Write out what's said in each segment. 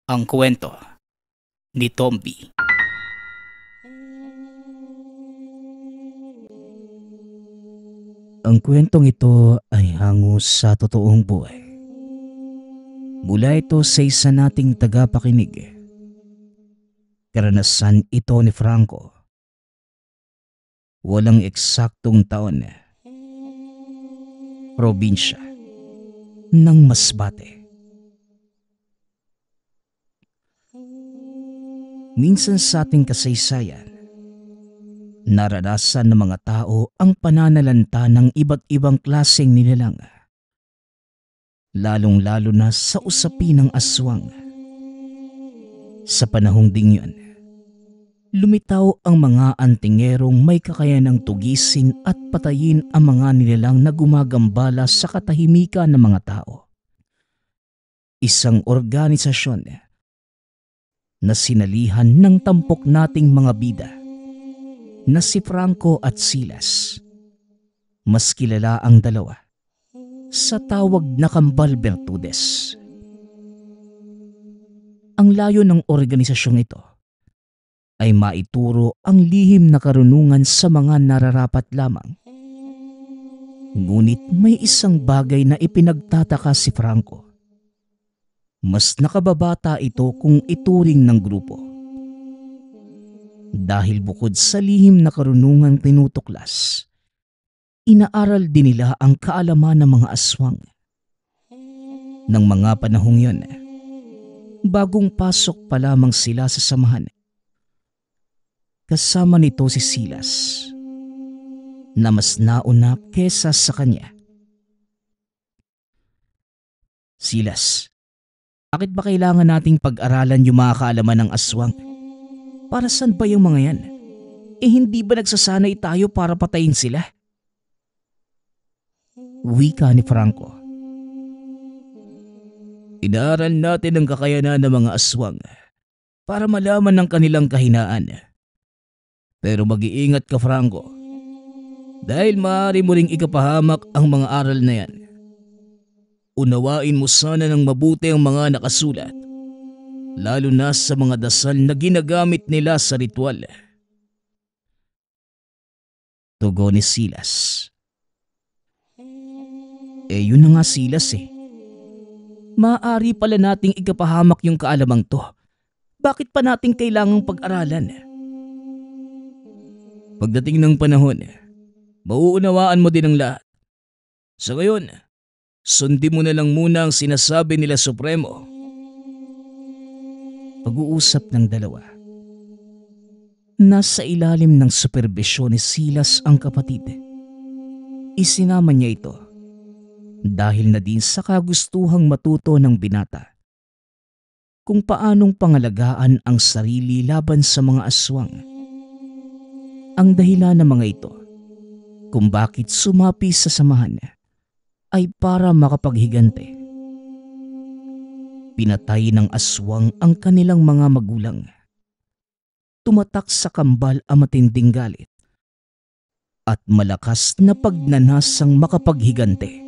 Ang kwento ni Tomby. Ang kwentong ito ay hango sa totoong buhay. Mula ito sa isa nating tagapakinig. Karanasan ito ni Franco. Walang eksaktong taon. Probinsya ng Masbate. Minsan sa ating kasaysayan, naranasan ng mga tao ang pananalanta ng iba't ibang klaseng nilalang. Lalong-lalo na sa usapin ng aswang. Sa panahong ding yun, lumitaw ang mga antingerong may kakayanang tugisin at patayin ang mga nilalang na gumagambala sa katahimikan ng mga tao. Isang organisasyon na sinalihan ng tampok nating mga bida na si Franco at Silas. Mas kilala ang dalawa sa tawag na Kambal Bertudes. Ang layo ng organisasyong ito ay maituro ang lihim na karunungan sa mga nararapat lamang. Ngunit may isang bagay na ipinagtataka si Franco. Mas nakababata ito kung ituring ng grupo. Dahil bukod sa lihim na karunungang tinutuklas, inaaral din nila ang kaalaman ng mga aswang. Nang mga panahong yun, bagong pasok pa lamang sila sa samahan. Kasama nito si Silas, na mas nauna kesa sa kanya. Silas, bakit ba kailangan nating pag-aralan yung mga kaalaman ng aswang? Para saan ba yung mga yan? Hindi ba nagsasanay tayo para patayin sila? Wika ni Franco. Inaaral natin ang kakayanan ng mga aswang para malaman ang kanilang kahinaan. Pero mag-iingat ka, Franco. Dahil maaari mo ring ikapahamak ang mga aral na yan. Unawain mo sana ng mabuti ang mga nakasulat, lalo na sa mga dasal na ginagamit nila sa ritual. Tugon ni Silas. Yun na nga, Silas Maaari pala nating ikapahamak yung kaalamang to. Bakit pa nating kailangang pag-aralan? Pagdating ng panahon, mauunawaan mo din ang lahat. Sa ngayon, sundin mo na lang muna ang sinasabi nila Supremo. Pag-uusap ng dalawa. Nasa ilalim ng superbisyon ni Silas ang kapatid. Isinama niya ito dahil na din sa kagustuhang matuto ng binata kung paanong pangalagaan ang sarili laban sa mga aswang. Ang dahilan ng mga ito kung bakit sumapi sa samahan ay para makapaghigante. Pinatay ng aswang ang kanilang mga magulang. Tumatak sa kambal ang matinding galit at malakas na pagnanasang makapaghigante.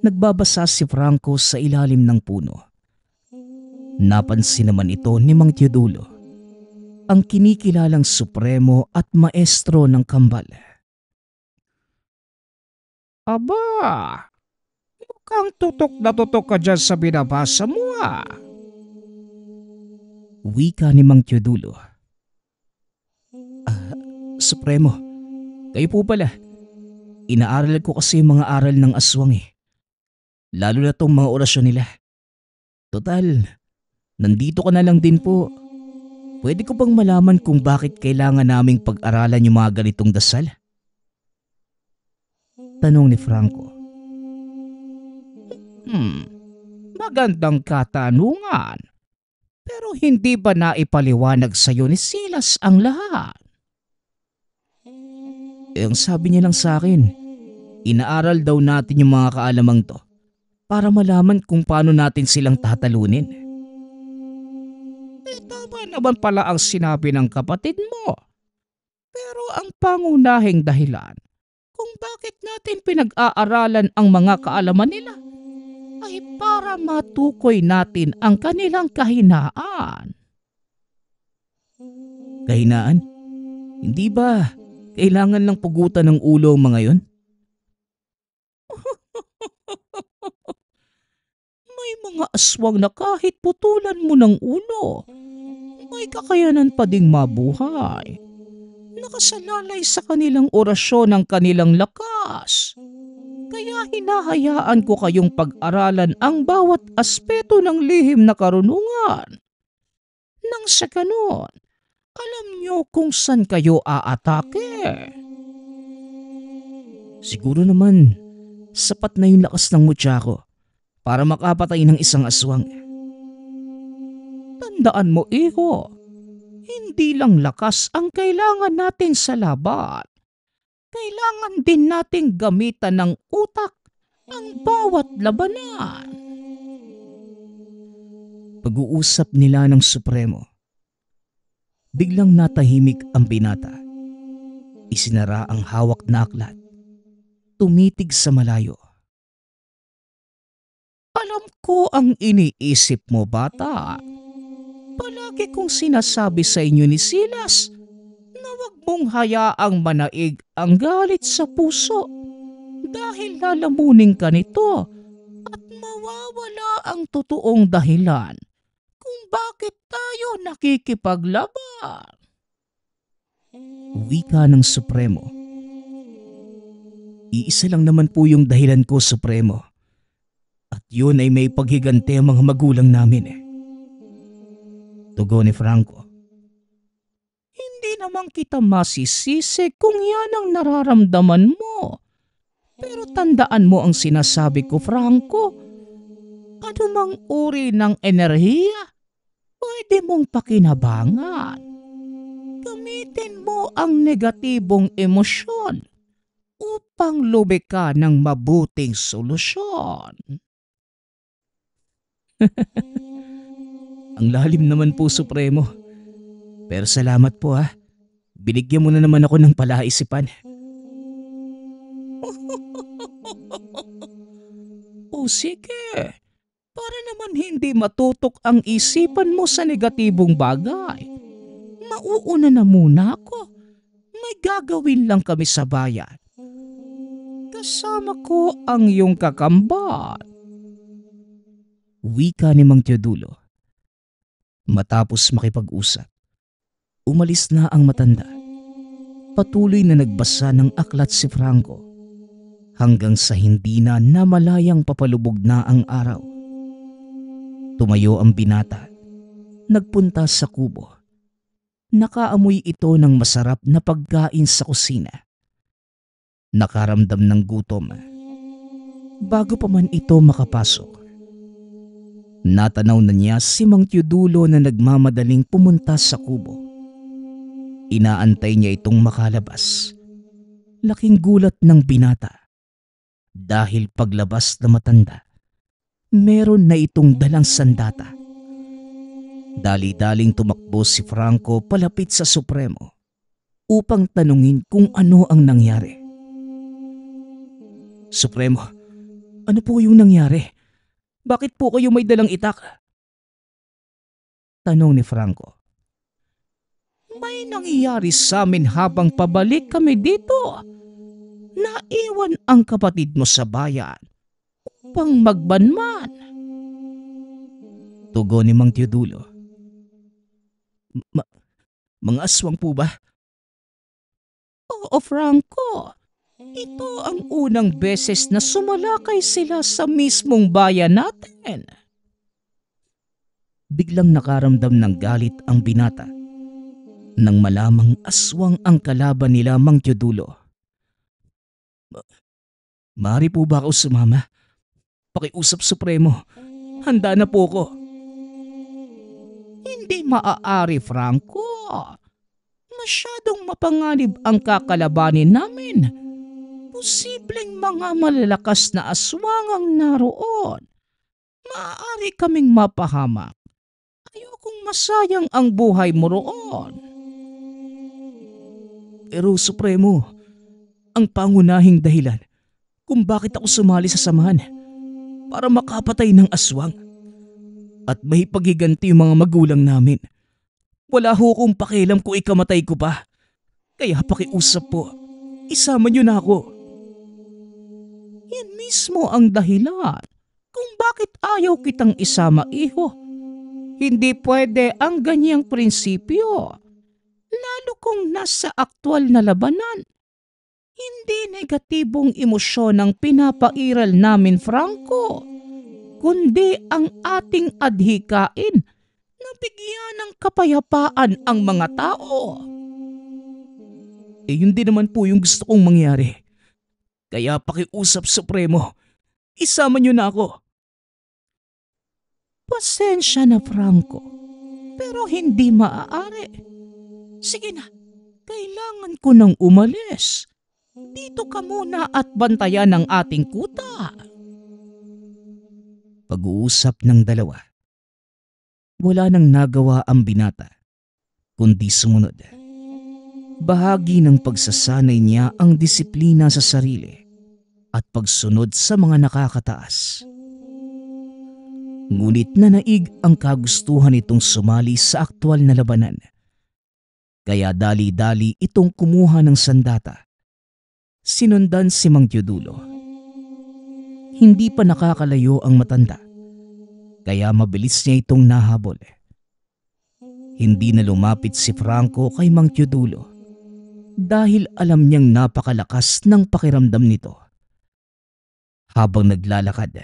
Nagbabasa si Franco sa ilalim ng puno. Napansin naman ito ni Mang Teodulo, ang kinikilalang supremo at maestro ng kambal. Aba, mukhang tutok na tutok ka dyan sa binabasa mo Wika ni Mang Teodulo. Supremo, kayo po pala. Inaaral ko kasi mga aral ng aswang Lalo na tong mga orasyon nila. Total, nandito ka na lang din po. Pwede ko bang malaman kung bakit kailangan naming pag-aralan yung mga ganitong dasal? Tanong ni Franco. Magandang katanungan. Pero hindi ba naipaliwanag sa'yo ni Silas ang lahat? Ang sabi niya lang sa akin, inaaral daw natin yung mga kaalamang to para malaman kung paano natin silang tatalunin. Tama naman pala ang sinabi ng kapatid mo. Pero ang pangunahing dahilan kung bakit natin pinag-aaralan ang mga kaalaman nila ay para matukoy natin ang kanilang kahinaan. Kahinaan? Hindi ba kailangan lang pugutan ng ulo ang mga yon? May mga aswang na kahit putulan mo ng ulo, may kakayanan pa ding mabuhay. Nakasalalay sa kanilang orasyon ang kanilang lakas. Kaya hinahayaan ko kayong pag-aralan ang bawat aspeto ng lihim na karunungan. Nang sa ganon, alam nyo kung saan kayo aatake. Siguro naman, sapat na yung lakas ng mutya ko para makapatay ng isang aswang. Tandaan mo, iho, hindi lang lakas ang kailangan natin sa laban. Kailangan din nating gamitan ng utak ang bawat labanan. Pag-uusap nila ng Supremo. Biglang natahimik ang binata. Isinara ang hawak na aklat. Tumitig sa malayo. Alam ko ang iniisip mo, bata. Palagi kong sinasabi sa inyo ni Silas na wag mong hayaang manaig ang galit sa puso dahil lalamunin ka nito at mawawala ang totoong dahilan kung bakit tayo nakikipaglaban. Wika ng Supremo. Iisa lang naman po yung dahilan ko, Supremo. At yun ay may paghigante ang mga magulang namin Tugon ni Franco. Hindi naman kita masisisi kung yan ang nararamdaman mo. Pero tandaan mo ang sinasabi ko, Franco. Anumang uri ng enerhiya, pwede mong pakinabangan. Gamitin mo ang negatibong emosyon upang lumika ng mabuting solusyon. Ang lalim naman po, Supremo. Pero salamat po Binigyan mo na naman ako ng palaisipan. O sige, para naman hindi matutok ang isipan mo sa negatibong bagay. Mauuna na muna ako. May gagawin lang kami sa bayan. Kasama ko ang iyong kakamban. Wika ni Mang Teodulo. Matapos makipag-usap, umalis na ang matanda. Patuloy na nagbasa ng aklat si Franco hanggang sa hindi na namalayang papalubog na ang araw. Tumayo ang binata. Nagpunta sa kubo. Nakaamoy ito ng masarap na pagkain sa kusina. Nakaramdam ng gutom. Bago pa man ito makapasok, natanaw na niya si Mang Teodulo na nagmamadaling pumunta sa kubo. Inaantay niya itong makalabas. Laking gulat ng binata. Dahil paglabas na matanda, meron na itong dalang sandata. Dali-daling tumakbo si Franco palapit sa Supremo upang tanungin kung ano ang nangyari. Supremo, ano po yung nangyari? Bakit po kayo may dalang itak? Tanong ni Franco. May nangyayari sa amin habang pabalik kami dito. Naiwan ang kapatid mo sa bayan upang magbanman. Tugon ni Mang Teodulo. Mga aswang po ba? Oo, Franco. Ito ang unang beses na sumalakay sila sa mismong bayan natin. Biglang nakaramdam ng galit ang binata nang malamang aswang ang kalaban nila, Mang Teodulo. Maaari po ba ako sumama? Pakiusap, Supremo. Handa na po ko. Hindi maaari, Franco. Masyadong mapanganib ang kakalabanin namin. Posibleng mga malalakas na aswang ang naroon. Maaari kaming mapahamak. Ayokong masayang ang buhay mo roon. Pero Supremo, ang pangunahing dahilan kung bakit ako sumali sa samahan, para makapatay ng aswang. At may paghiganti yung mga magulang namin. Wala ho kong pakialam kung ikamatay ko pa. Kaya pakiusap po, isama niyo na ako. Yan mismo ang dahilan kung bakit ayaw kitang isama, iho. Hindi pwede ang ganyang prinsipyo, lalo kung nasa aktwal na labanan. Hindi negatibong emosyon ang pinapairal namin, Franco, kundi ang ating adhikain na bigyan ng kapayapaan ang mga tao. Yun din naman po yung gusto kong mangyari. Kaya pakiusap, Supremo, isama niyo na ako. Pasensya na, Franco, pero hindi maaari. Sige na, kailangan ko nang umalis. Dito ka muna at bantayan ang ating kuta. Pag-uusap ng dalawa. Wala nang nagawa ang binata, kundi sumunod. Bahagi ng pagsasanay niya ang disiplina sa sarili at pagsunod sa mga nakakataas. Ngunit nanaig ang kagustuhan nitong sumali sa aktwal na labanan. Kaya dali-dali itong kumuha ng sandata. Sinundan si Mang Teodulo. Hindi pa nakakalayo ang matanda, kaya mabilis niya itong nahabol. Hindi na lumapit si Franco kay Mang Teodulo dahil alam niyang napakalakas ng pakiramdam nito. Habang naglalakad,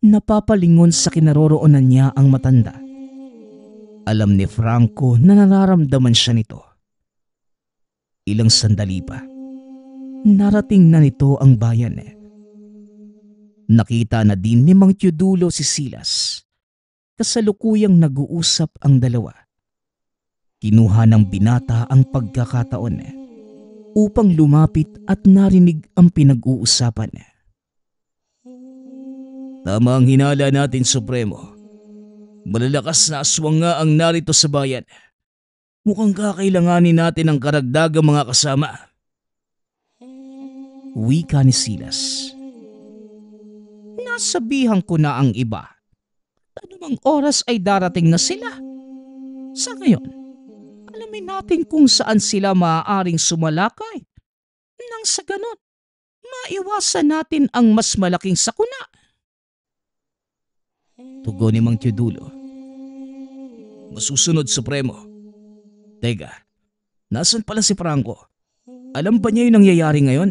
napapalingon sa kinaroroonan niya ang matanda. Alam ni Franco na nararamdaman siya nito. Ilang sandali pa, narating na nito ang bayan. Nakita na din ni Mang Teodulo si Silas. Kasalukuyang nag-uusap ang dalawa. Kinuha ng binata ang pagkakataon upang lumapit at narinig ang pinag-uusapan. Tama ang hinala natin, Supremo. Malalakas na aswang nga ang narito sa bayan. Mukhang kakailanganin natin ang karagdagang mga kasama. Wika ni Silas. Nasabihan ko na ang iba. Anumang oras ay darating na sila. Sa ngayon, alamin natin kung saan sila maaaring sumalakay. Nang sa ganon, maiwasan natin ang mas malaking sakuna. Tugon ni Mang Teodulo. Masusunod, Supremo. Teka, nasan pala si Franco? Alam ba niya yung nangyayari ngayon?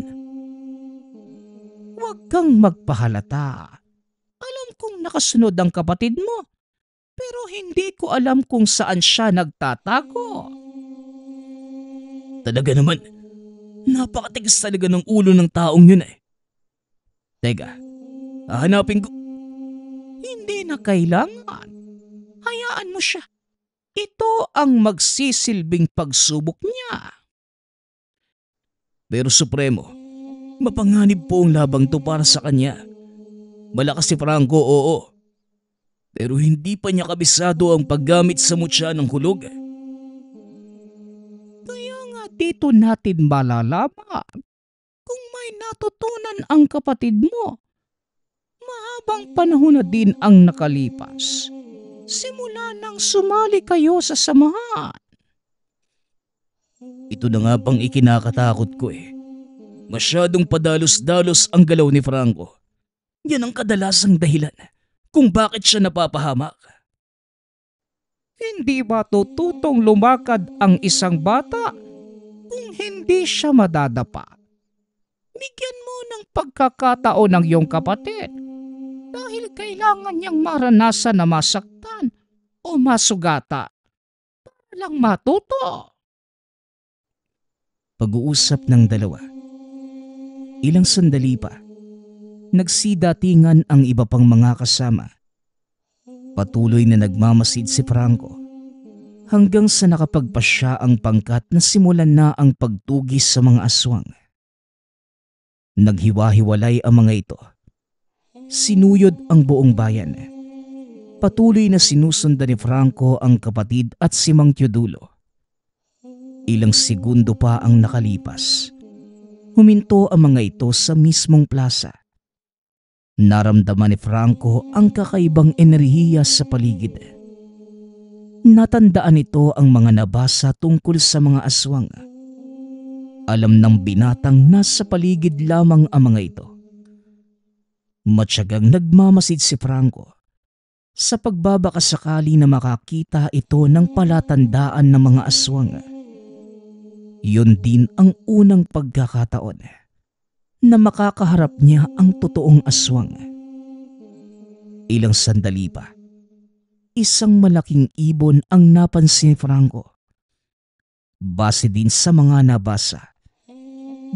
Huwag kang magpahalata. Alam kong nakasunod ang kapatid mo, pero hindi ko alam kung saan siya nagtatago. Talaga naman, napakatigas talaga ng ulo ng taong yun eh. Teka, hahanapin ko. Hindi na kailangan. Hayaan mo siya. Ito ang magsisilbing pagsubok niya. Pero Supremo, mapanganib po ang labang to para sa kanya. Malakas si Franco, oo. Pero hindi pa niya kabisado ang paggamit sa mutya ng hulog. Kaya nga dito natin malalaman kung may natutunan ang kapatid mo. Mahabang panahon na din ang nakalipas. Simula nang sumali kayo sa samahan. Ito na nga bang ikinakatakot ko eh. Masyadong padalos-dalos ang galaw ni Franco. Yan ang kadalasang dahilan kung bakit siya napapahamak. Hindi ba tututong lumakad ang isang bata kung hindi siya madadapa? Bigyan mo ng pagkakataon ng iyong kapatid dahil kailangan niyang maranasan na masaktan o masugata para lang matuto. Pag-uusap ng dalawa. Ilang sandali pa, nagsidatingan ang iba pang mga kasama. Patuloy na nagmamasid si Franco hanggang sa nakapagpasya ang pangkat na simulan na ang pagtugis sa mga aswang. Naghiwa-hiwalay ang mga ito. Sinuyod ang buong bayan. Patuloy na sinusundan ni Franco ang kapatid at si Mang Teodulo. Ilang segundo pa ang nakalipas. Huminto ang mga ito sa mismong plaza. Naramdaman ni Franco ang kakaibang enerhiya sa paligid. Natandaan nito ang mga nabasa tungkol sa mga aswang. Alam ng binatang nasa paligid lamang ang mga ito. Matyagang nagmamasid si Franco sa pagbabakasakali na makakita ito ng palatandaan ng mga aswang. Yun din ang unang pagkakataon na makakaharap niya ang totoong aswang. Ilang sandali pa, isang malaking ibon ang napansin ni Franco. Base din sa mga nabasa,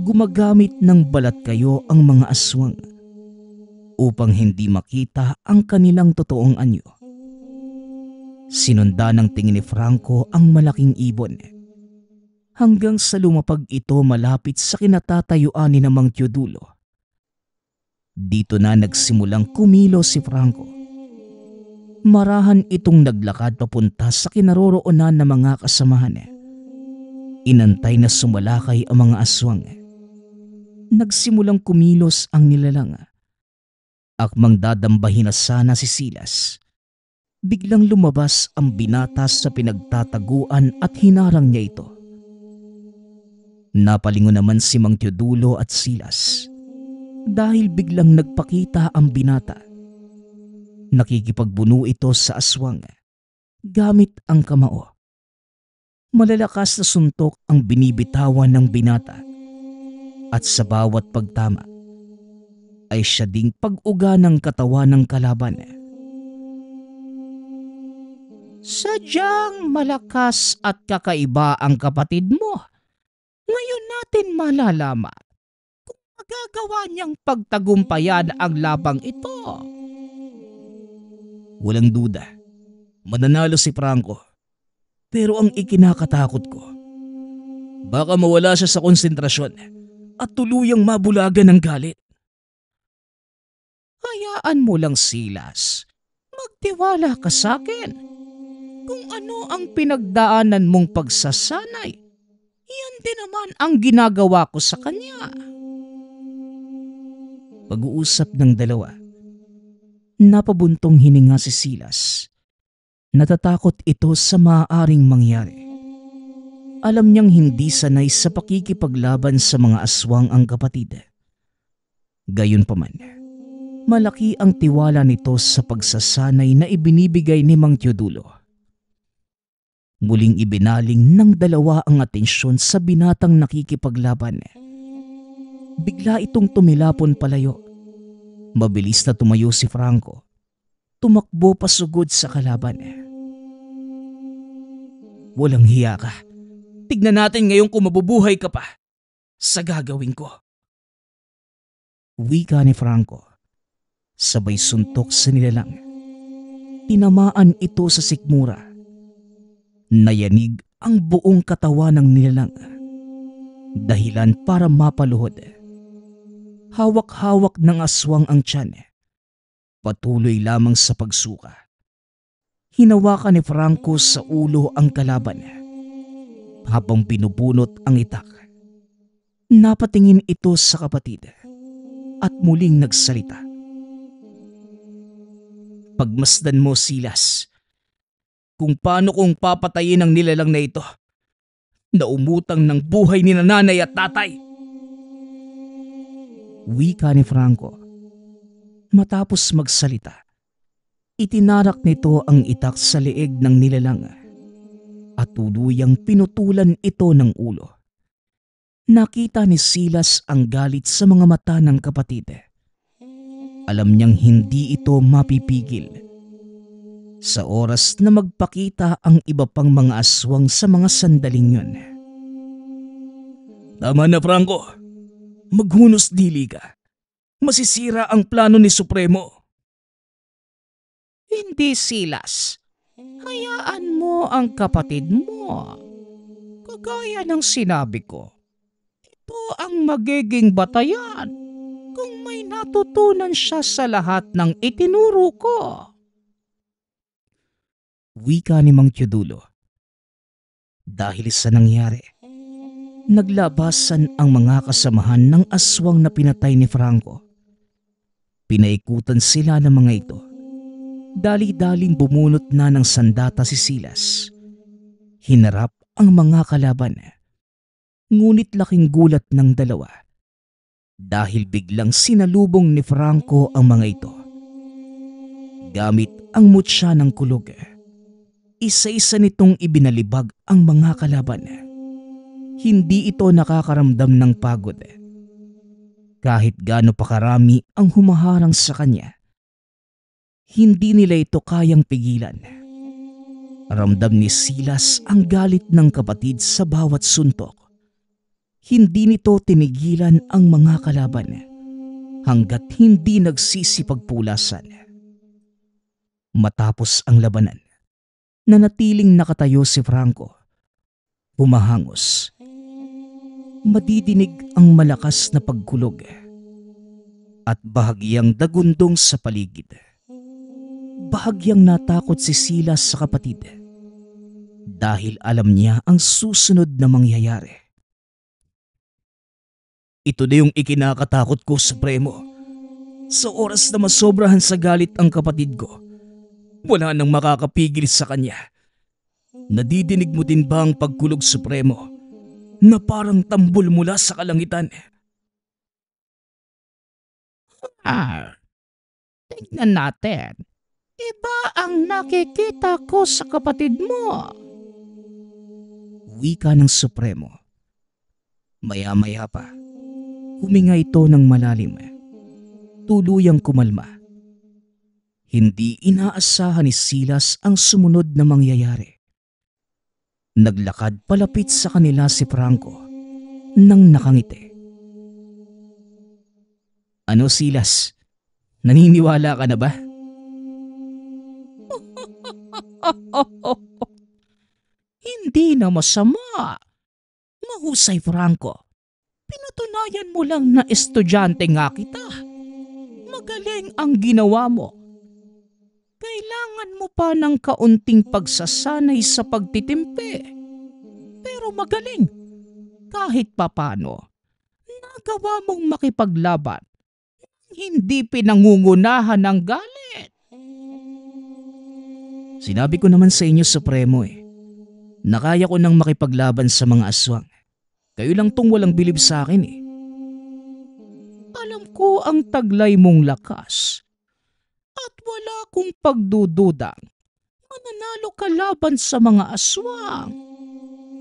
gumagamit ng balat kayo ang mga aswang upang hindi makita ang kanilang totoong anyo. Sinundan ng tingin ni Franco ang malaking ibon hanggang sa lumapag ito malapit sa kinatatayuan ni Mang Teodulo. Dito na nagsimulang kumilos si Franco. Marahan itong naglakad papunta sa kinaroroonan ng mga kasamahan. Inantay na sumalakay ang mga aswang. Nagsimulang kumilos ang nilalang. Akmang dadambahin na sana si Silas, biglang lumabas ang binata sa pinagtataguan at hinarang niya ito. Napalingon naman si Mang Teodulo at Silas dahil biglang nagpakita ang binata. Nakikipagbuno ito sa aswang gamit ang kamao. Malalakas na suntok ang binibitawan ng binata at sa bawat pagtama ay siya ding pag-uga ng katawan ng kalaban. Sadyang malakas at kakaiba ang kapatid mo. Ngayon natin malalaman kung magagawa niyang pagtagumpayan ang labang ito. Walang duda, mananalo si Franco. Pero ang ikinakatakot ko, baka mawala siya sa konsentrasyon at tuluyang mabulagan ng galit. Hayaan mo lang, Silas. Magtiwala ka sa akin. Kung ano ang pinagdaanan mong pagsasanay, yan din naman ang ginagawa ko sa kanya. Pag-uusap ng dalawa, napabuntong hininga si Silas. Natatakot ito sa maaaring mangyari. Alam niyang hindi sanay sa pakikipaglaban sa mga aswang ang kapatid. Gayunpaman, malaki ang tiwala nito sa pagsasanay na ibinibigay ni Mang Teodulo. Muling ibinaling ng dalawa ang atensyon sa binatang nakikipaglaban. Bigla itong tumilapon palayo. Mabilis na tumayo si Franco. Tumakbo pasugod sa kalaban. Walang hiya ka. Tignan natin ngayon kung mabubuhay ka pa sa gagawin ko. Wika ni Franco. Sabay suntok sa nilalang. Tinamaan ito sa sikmura. Nayanig ang buong katawan ng nilalang. Dahilan para mapaluhod. Hawak-hawak ng aswang ang tiyan. Patuloy lamang sa pagsuka. Hinawakan ni Franco sa ulo ang kalaban. Habang binubunot ang itak, napatingin ito sa kapatid at muling nagsalita. Pagmasdan mo, Silas, kung paano kong papatayin ang nilalang na ito na umutang ng buhay ni nanay at tatay. Wika ni Franco. Matapos magsalita, itinarak nito ang itak sa leeg ng nilalang at tuluyang pinutulan ito ng ulo. Nakita ni Silas ang galit sa mga mata ng kapatid. Alam niyang hindi ito mapipigil. Sa oras na magpakita ang iba pang mga aswang sa mga sandaling yun. Tama na, Franco. Maghunos dili ka. Masisira ang plano ni Supremo. Hindi, Silas. Hayaan mo ang kapatid mo. Kagaya ng sinabi ko, ito ang magiging batayan kung may natutunan siya sa lahat ng itinuro ko. Wika ni Mang Teodulo. Dahil sa nangyari, naglabasan ang mga kasamahan ng aswang na pinatay ni Franco. Pinaikutan sila ng mga ito. Dali-daling bumunot na ng sandata si Silas. Hinarap ang mga kalaban. Ngunit laking gulat ng dalawa dahil biglang sinalubong ni Franco ang mga ito. Gamit ang mutya ng kulog, isa-isa nitong ibinalibag ang mga kalaban. Hindi ito nakakaramdam ng pagod. Kahit gaano pa karami ang humaharang sa kanya, hindi nila ito kayang pigilan. Ramdam ni Silas ang galit ng kapatid sa bawat suntok. Hindi nito tinigilan ang mga kalaban hanggat hindi nagsisipagpulasan. Matapos ang labanan, nanatiling nakatayo si Franco. Humahangos. Madidinig ang malakas na pagkulog at bahagyang dagundong sa paligid. Bahagyang natakot si Silas sa kapatid dahil alam niya ang susunod na mangyayari. Ito na yung ikinakatakot ko, Supremo. Sa oras na masobrahan sa galit ang kapatid ko, wala nang makakapigil sa kanya. Nadidinig mo din ba ang pagkulog, Supremo, na parang tambol mula sa kalangitan? Tignan natin. Iba ang nakikita ko sa kapatid mo. Wika ng Supremo. Maya-maya pa, huminga ito ng malalim. Tuluyang kumalma. Hindi inaasahan ni Silas ang sumunod na mangyayari. Naglakad palapit sa kanila si Franco nang nakangiti. Ano, Silas? Naniniwala ka na ba? Hindi na masama. Mahusay, Franco. Pinatunayan mo lang na estudyante nga kita. Magaling ang ginawa mo. Kailangan mo pa ng kaunting pagsasanay sa pagtitimpe. Pero magaling. Kahit papano, nagawa mong makipaglaban. Hindi pinangungunahan ng galit. Sinabi ko naman sa inyo, Supremo, na kaya ko nang makipaglaban sa mga aswang. Kayo lang tong walang bilib sa akin . Alam ko ang taglay mong lakas. At wala kong pagdududang mananalo ka laban sa mga aswang.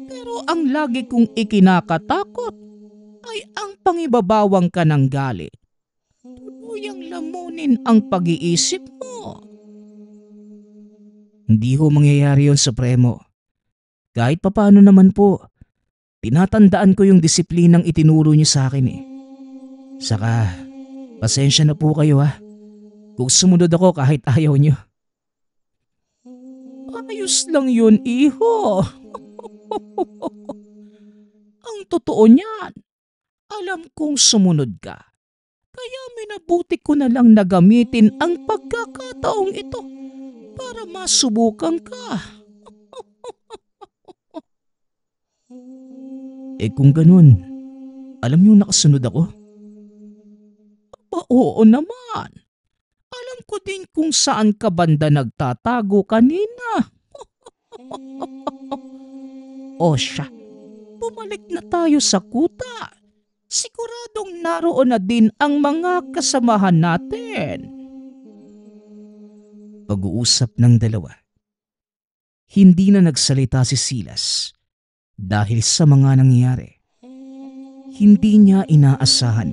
Pero ang lagi kong ikinakatakot ay ang pangibabawang ka ng galit. Tuluyang lamunin ang pag-iisip mo. Hindi ho mangyayari yun, Supremo. Kahit papano naman po, tinatandaan ko yung disiplinang itinuro niyo sa akin . Saka, pasensya na po kayo kung sumunod ako kahit ayaw niyo. Ayos lang yun, iho. Ang totoo niyan, alam kong sumunod ka. Kaya minabuti ko na lang na gamitin ang pagkakataong ito para masubukan ka. Kung ganun, alam niyo nakasunod ako? Oo naman. Alam ko din kung saan ka banda nagtatago kanina. O siya, bumalik na tayo sa kuta. Siguradong naroon na din ang mga kasamahan natin. Pag-uusap ng dalawa. Hindi na nagsalita si Silas dahil sa mga nangyayari. Hindi niya inaasahan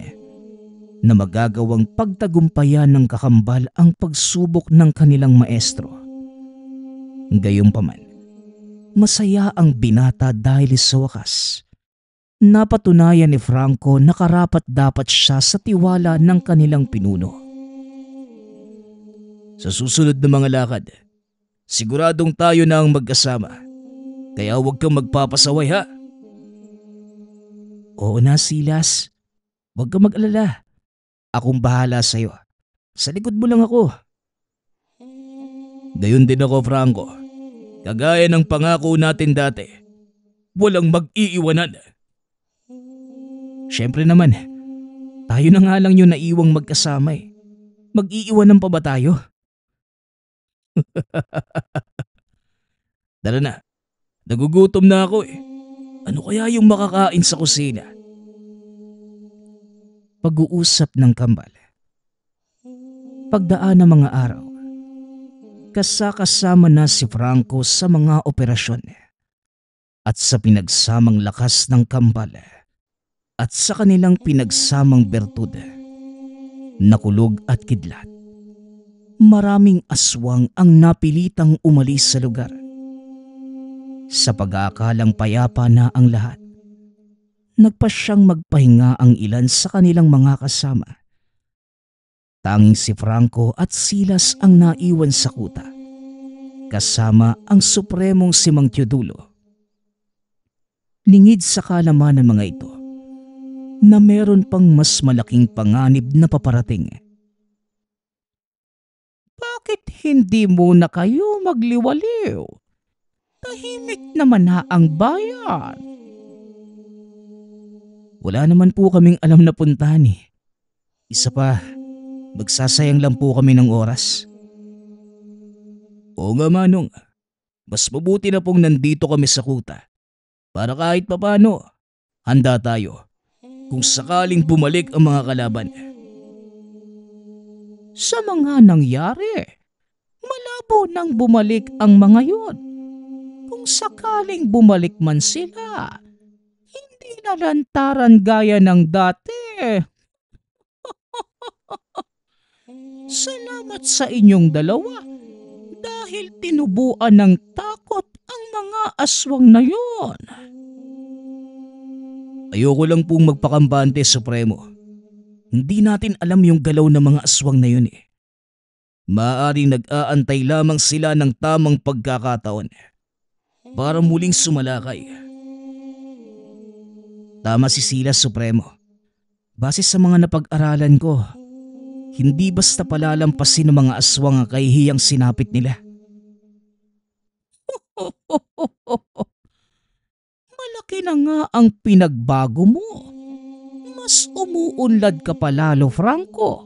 na magagawang pagtagumpayan ng kakambal ang pagsubok ng kanilang maestro. Gayunpaman, masaya ang binata dahil sa wakas. Napatunayan ni Franco na karapat-dapat siya sa tiwala ng kanilang pinuno. Sa susunod na mga lakad, siguradong tayo na ang magkasama. Kaya huwag kang magpapasaway, ha? Oo na, Silas. Huwag kang mag-alala. Akong bahala sa'yo. Sa likod mo lang ako. Gayon din ako, Franco. Kagaya ng pangako natin dati. Walang mag-iiwanan. Siyempre naman, tayo na nga lang yung naiwang magkasama . Mag-iiwanan pa ba tayo? Tara na, nagugutom na ako eh. Ano kaya yung makakain sa kusina? Pag-uusap ng kambal. Pagdaan ng mga araw, kasama na si Franco sa mga operasyon at sa pinagsamang lakas ng kambal at sa kanilang pinagsamang bertud, nakulog at kidlat. Maraming aswang ang napilitang umalis sa lugar. Sa pag-aakalang payapa na ang lahat, nagpasyang magpahinga ang ilan sa kanilang mga kasama. Tanging si Franco at Silas ang naiwan sa kuta, kasama ang supremong si Mang Teodulo. Lingid sa kalaman ng mga ito na meron pang mas malaking panganib na paparating. Bakit hindi muna kayo magliwaliw? Tahimik naman na ang bayan. Wala naman po kaming alam na puntahan eh. Isa pa, magsasayang lang po kami ng oras. Oo nga Manong, mas mabuti na pong nandito kami sa kuta. Para kahit papano, handa tayo kung sakaling bumalik ang mga kalaban. Sa mga nangyari, malabo nang bumalik ang mga yon. Kung sakaling bumalik man sila, hindi na lantaran gaya ng dati. Salamat sa inyong dalawa dahil tinubuan ng takot ang mga aswang na yon. Ayoko lang pong magpakambante, Supremo. Hindi natin alam yung galaw ng mga aswang na yun eh. Maaaring nag-aantay lamang sila ng tamang pagkakataon para muling sumalakay. Tama si Silas, Supremo. Base sa mga napag-aralan ko, hindi basta palalampasin ng mga aswang ang kahihiyang sinapit nila. Malaki na nga ang pinagbago mo. Mas umuunlad ka pa lalo, Franco.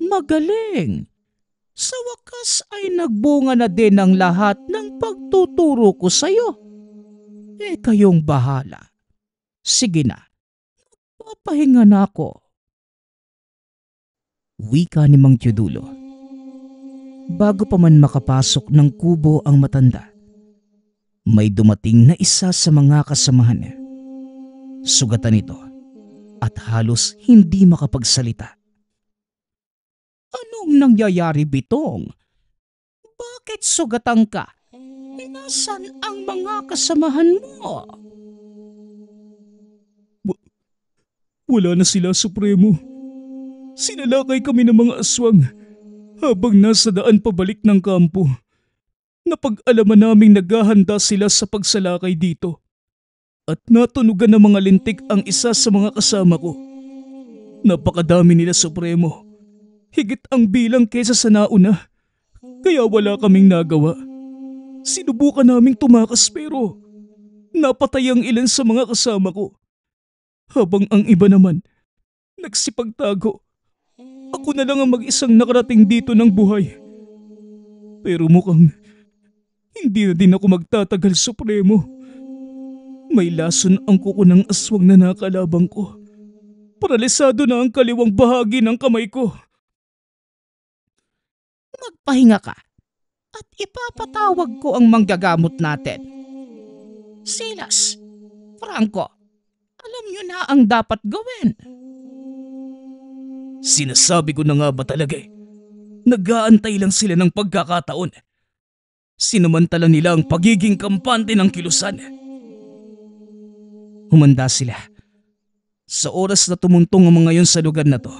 Magaling. Sa wakas ay nagbunga na din ang lahat ng pagtuturo ko sa'yo. Kayong bahala. Sige na. Papahinga na ako. Wika ni Mang Teodulo. Bago pa man makapasok ng kubo ang matanda, may dumating na isa sa mga kasamahan. Sugatan ito at halos hindi makapagsalita. Anong nangyayari, Bitong? Bakit sugatan ka? Nasaan ang mga kasamahan mo? Wala na sila, Supremo. Sinalakay kami ng mga aswang habang nasa daan pabalik ng kampo. Napag-alaman naming naghahanda sila sa pagsalakay dito. At natunugan ng mga lintik ang isa sa mga kasama ko. Napakadami nila, Supremo. Higit ang bilang kesa sa nauna. Kaya wala kaming nagawa. Sinubukan naming tumakas pero napatay ang ilan sa mga kasama ko. Habang ang iba naman, nagsipagtago. Ako na lang ang mag-isang nakarating dito ng buhay. Pero mukhang hindi na din ako magtatagal, Supremo. May lason ang kuko ng aswang na nakalabang ko. Paralisado na ang kaliwang bahagi ng kamay ko. Magpahinga ka at ipapatawag ko ang manggagamot natin. Silas, Franco, alam niyo na ang dapat gawin. Sinasabi ko na nga ba talaga eh. Nag-aantay lang sila ng pagkakataon. Sinamantala nila ang pagiging kampante ng kilusan. Humanda sila. Sa oras na tumuntong ang mga yon sa lugar na to,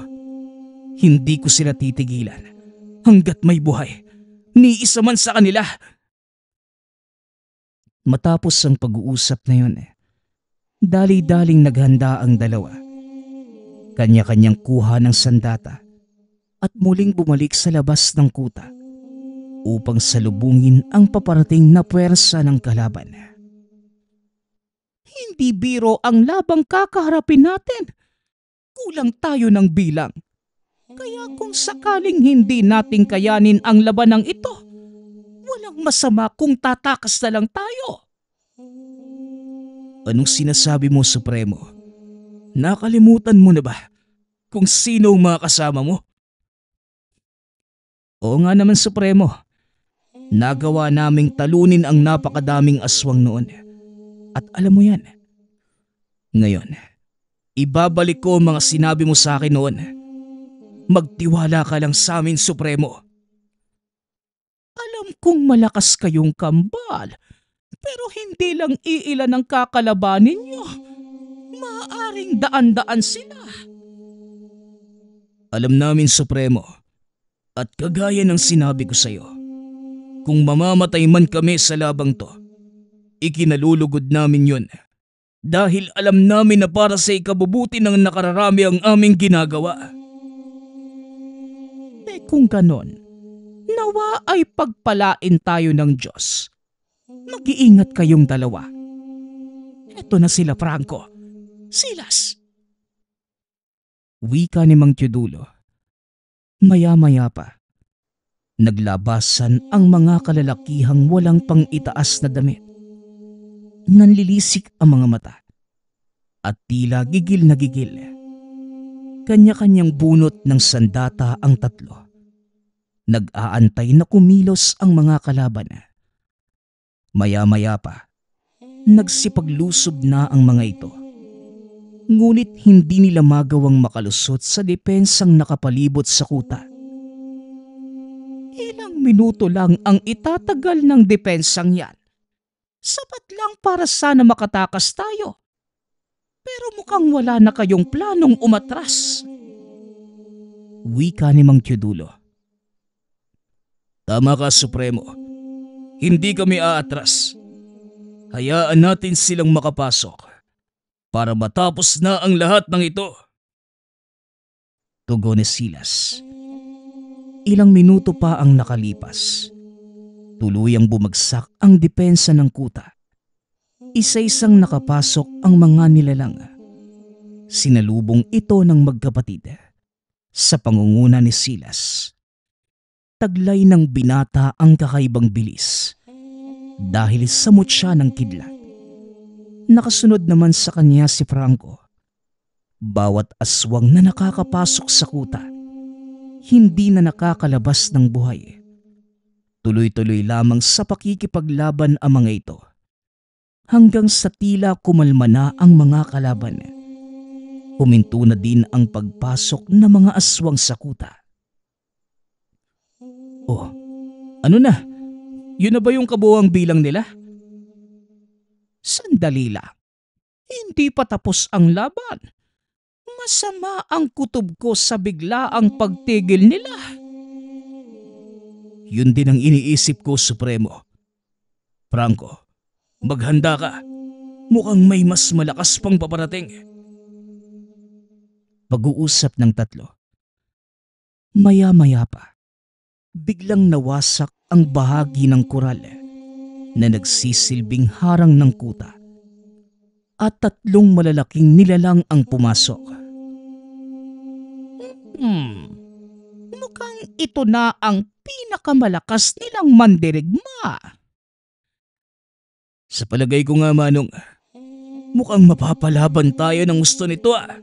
hindi ko sila titigilan. Hanggat may buhay, ni isa man sa kanila. Matapos ang pag-uusap na yun, dali-daling naghanda ang dalawa. Kanya-kanyang kuha ng sandata at muling bumalik sa labas ng kuta upang salubungin ang paparating na puwersa ng kalaban. Hindi biro ang labang kakaharapin natin. Kulang tayo ng bilang. Kaya kung sakaling hindi natin kayanin ang labanang ito, walang masama kung tatakas na lang tayo. Anong sinasabi mo, Supremo? Nakalimutan mo na ba kung sino ang mga kasama mo? Oo nga naman, Supremo. Nagawa naming talunin ang napakadaming aswang noon. At alam mo yan. Ngayon, ibabalik ko ang mga sinabi mo sa akin noon. Magtiwala ka lang sa amin, Supremo. Alam kong malakas kayong kambal, pero hindi lang iilan ang kakalabanin nyo. Maaaring daan-daan sila. Alam namin, Supremo. At kagaya ng sinabi ko sa iyo, kung mamamatay man kami sa labang to, ikinalulugod namin yun. Dahil alam namin na para sa ikabubuti ng nakararami ang aming ginagawa. Kung ganon, nawa ay pagpalain tayo ng Diyos. Mag-iingat kayong dalawa. Eto na sila, Franco. Silas! Wika ni Mang Teodulo. Maya-maya pa, naglabasan ang mga kalalakihang walang pang-itaas na damit. Nanlilisik ang mga mata at tila gigil na gigil. Kanya-kanyang bunot ng sandata ang tatlo. Nag-aantay na kumilos ang mga kalaban. Maya-maya pa, nagsipaglusob na ang mga ito. Ngunit hindi nila magawang makalusot sa depensang nakapalibot sa kuta. Ilang minuto lang ang itatagal ng depensang yan. Sapat lang para sana makatakas tayo. Pero mukhang wala na kayong planong umatras. Wika ni Mang Teodulo. Tama ka, Supremo. Hindi kami aatras. Hayaan natin silang makapasok para matapos na ang lahat ng ito. Tugon ni Silas. Ilang minuto pa ang nakalipas. Tuluyang bumagsak ang depensa ng kuta. Isa-isang nakapasok ang mga nilalang. Sinalubong ito ng magkapatid sa pangunguna ni Silas. Taglay ng binata ang kakaibang bilis dahil sa mutya ng kidlat. Nakasunod naman sa kanya si Franco. Bawat aswang na nakakapasok sa kuta, hindi na nakakalabas ng buhay. Tuloy-tuloy lamang sa pakikipaglaban ang mga ito. Hanggang sa tila kumalma na ang mga kalaban. Huminto na din ang pagpasok ng mga aswang sa kuta. Oh, ano na? Yun na ba yung kabuuang bilang nila? Sandali lang. Hindi pa tapos ang laban. Masama ang kutob ko sa biglaang pagtigil nila. Yun din ang iniisip ko, Supremo. Franco, maghanda ka. Mukhang may mas malakas pang paparating. Pag-uusap ng tatlo. Maya-maya pa, biglang nawasak ang bahagi ng koral na nagsisilbing harang ng kuta at tatlong malalaking nilalang ang pumasok. Mukhang ito na ang pinakamalakas nilang mandirigma. Sa palagay ko nga, Manong, mukhang mapapalaban tayo ng gusto nito ah.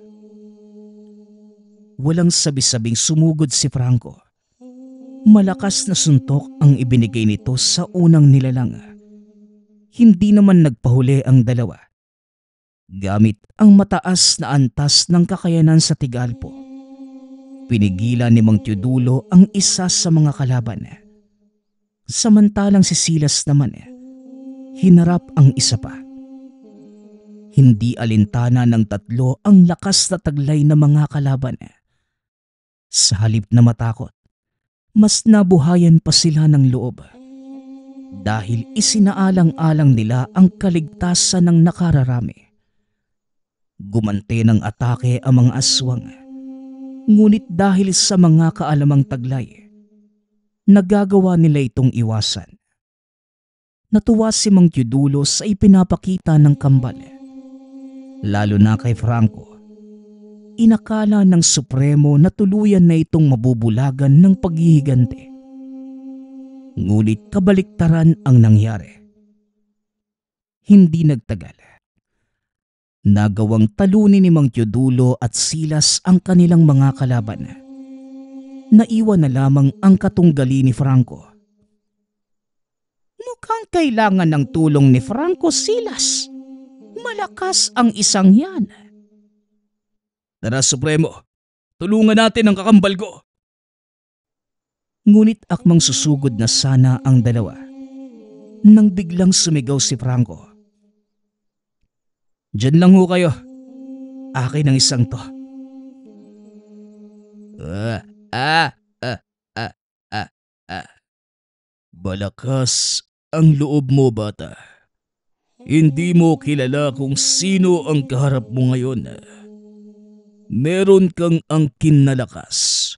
Walang sabi-sabing sumugod si Franco. Malakas na suntok ang ibinigay nito sa unang nilalang. Hindi naman nagpahuli ang dalawa. Gamit ang mataas na antas ng kakayanan sa tigalpo, pinigilan ni Mang Teodulo ang isa sa mga kalaban. Samantalang si Silas naman, hinarap ang isa pa. Hindi alintana ng tatlo ang lakas na taglay ng mga kalaban. Sa halip na matakot, mas nabuhayan pa sila ng loob dahil isinaalang-alang nila ang kaligtasan ng nakararami. Gumante ng atake ang mga aswang, ngunit dahil sa mga kaalamang taglay, nagagawa nila itong iwasan. Natuwa si Mang Teodulo sa ipinapakita ng kambal, lalo na kay Franco. inakala ng Supremo na tuluyan na itong mabubulagan ng paghihigante. Ngunit kabaliktaran ang nangyari. Hindi nagtagal. Nagawang talunin ni Mang Teodulo at Silas ang kanilang mga kalaban. Naiwan na lamang ang katunggali ni Franco. Mukhang kailangan ng tulong ni Franco, Silas. Malakas ang isang yan. Tara, Supremo, tulungan natin ang kakambal ko. Ngunit akmang susugod na sana ang dalawa nang biglang sumigaw si Franco. Diyan lang ho kayo. Akin ang isang to. Balakas ang loob mo, bata. Hindi mo kilala kung sino ang kaharap mo ngayon. Meron kang angkin na lakas.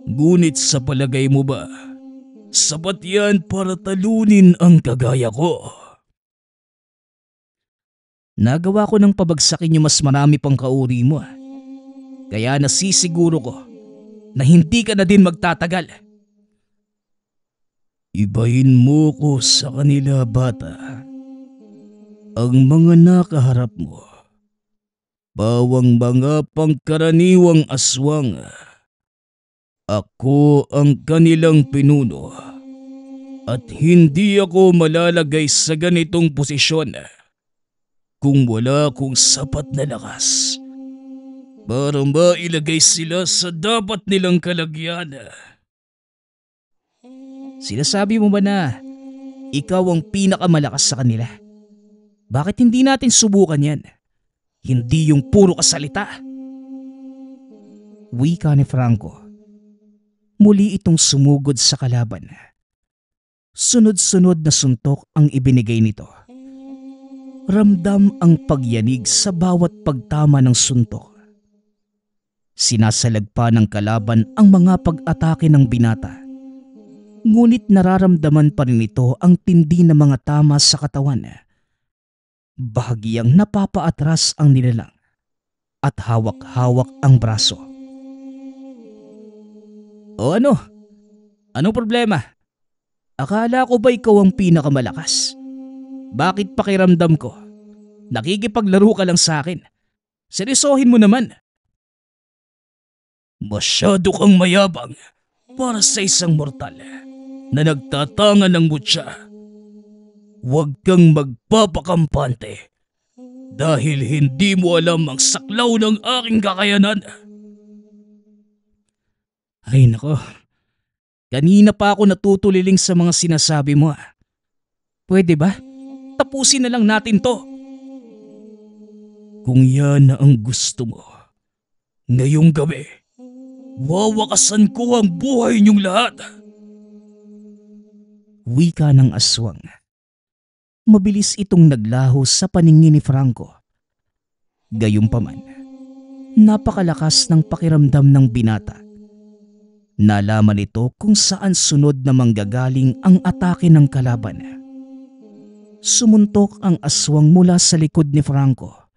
Ngunit sa palagay mo ba, sapat yan para talunin ang kagaya ko? Nagawa ko ng pabagsakin yung mas marami pang kauri mo. Kaya nasisiguro ko na hindi ka na din magtatagal. Ibahin mo ko sa kanila, bata. Ang mga nakaharap mo, bawang mga pangkaraniwang aswang. Ako ang kanilang pinuno at hindi ako malalagay sa ganitong posisyon kung wala akong sapat na lakas para mailagay sila sa dapat nilang kalagyan. Sinasabi mo ba na ikaw ang pinakamalakas sa kanila? Bakit hindi natin subukan yan? Hindi yung puro kasalita. Wika ni Franco. Muli itong sumugod sa kalaban. Sunod-sunod na suntok ang ibinigay nito. Ramdam ang pagyanig sa bawat pagtama ng suntok. Sinasalagpa ng kalaban ang mga pag-atake ng binata. Ngunit nararamdaman pa rin ito ang tindi ng mga tama sa katawan. Bahagyang napapaatras ang nilalang at hawak-hawak ang braso. O ano? Anong problema? Akala ko ba ikaw ang pinakamalakas? Bakit pakiramdam ko? Nakikipaglaro ka lang sa akin. Seryosohin mo naman. Masyado kang mayabang para sa isang mortal na nagtatangan ng mutya. Huwag kang magpapakampante dahil hindi mo alam ang saklaw ng aking kakayanan. Ay nako, kanina pa ako natutuliling sa mga sinasabi mo. Pwede ba? Tapusin na lang natin to. Kung yan na ang gusto mo, ngayong gabi, wawakasan ko ang buhay niyong lahat. Wika ng aswang. Mabilis itong naglaho sa paningin ni Franco. Gayunpaman, napakalakas ng pakiramdam ng binata. Nalaman ito kung saan sunod na manggagaling ang atake ng kalaban. Sumuntok ang aswang mula sa likod ni Franco.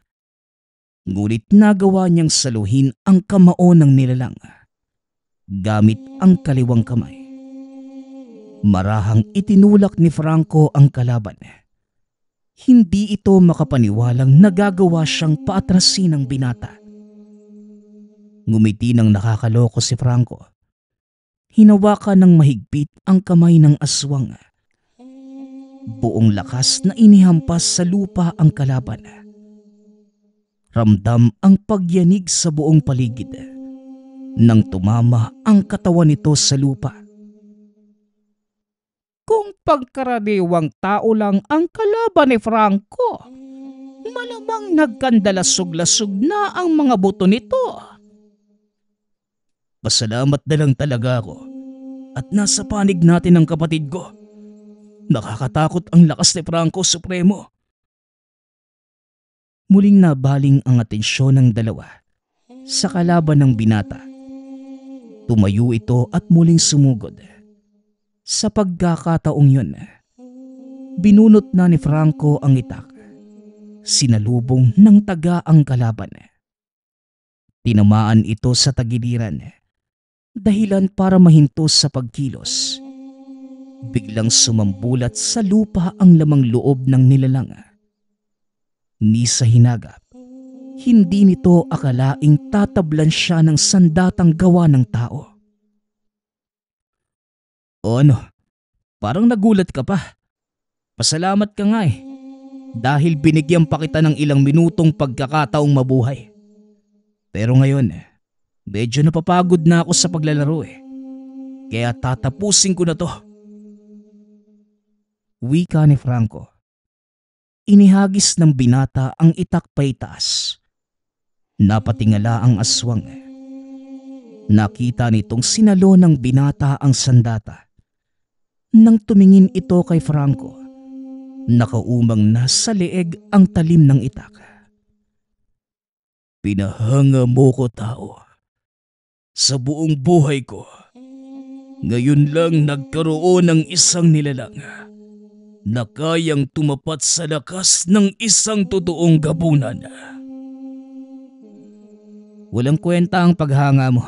Ngunit nagawa niyang saluhin ang kamao ng nilalang gamit ang kaliwang kamay. Marahang itinulak ni Franco ang kalaban. Hindi ito makapaniwalang nagagawa siyang paatrasin ng binata. Ngumiti ng nakakaloko si Franco. Hinawakan ng mahigpit ang kamay ng aswang. Buong lakas na inihampas sa lupa ang kalaban. Ramdam ang pagyanig sa buong paligid nang tumama ang katawan nito sa lupa. Kung pagkaraniwang tao lang ang kalaban ni Franco, malamang nagkandalasog-lasog na ang mga buto nito. Pasalamat na lang talaga ako at nasa panig natin ang kapatid ko. Nakakatakot ang lakas ni Franco, Supremo. Muling nabaling ang atensyon ng dalawa sa kalaban ng binata. Tumayo ito at muling sumugod. Sa pagkakataong yun, binunot na ni Franco ang itak. Sinalubong ng taga ang kalaban. Tinamaan ito sa tagiliran, dahilan para mahinto sa pagkilos. Biglang sumambulat sa lupa ang lamang loob ng nilalang. Ni sa hinagap, hindi nito akalaing tatablan siya ng sandatang gawa ng tao. O ano, parang nagulat ka pa. Pasalamat ka nga dahil binigyan pa kita ng ilang minutong pagkakataong mabuhay. Pero ngayon, medyo napapagod na ako sa paglalaro Kaya tatapusin ko na to. Wika ni Franco. Inihagis ng binata ang itak paitaas. Napatingala ang aswang. Nakita nitong sinalo ng binata ang sandata. Nang tumingin ito kay Franco, nakaumang na sa leeg ang talim ng itak. Pinahanga mo ko, tao. Sa buong buhay ko, ngayon lang nagkaroon ng isang nilalang na kayang tumapat sa lakas ng isang totoong gabunan. Walang kwenta ang paghanga mo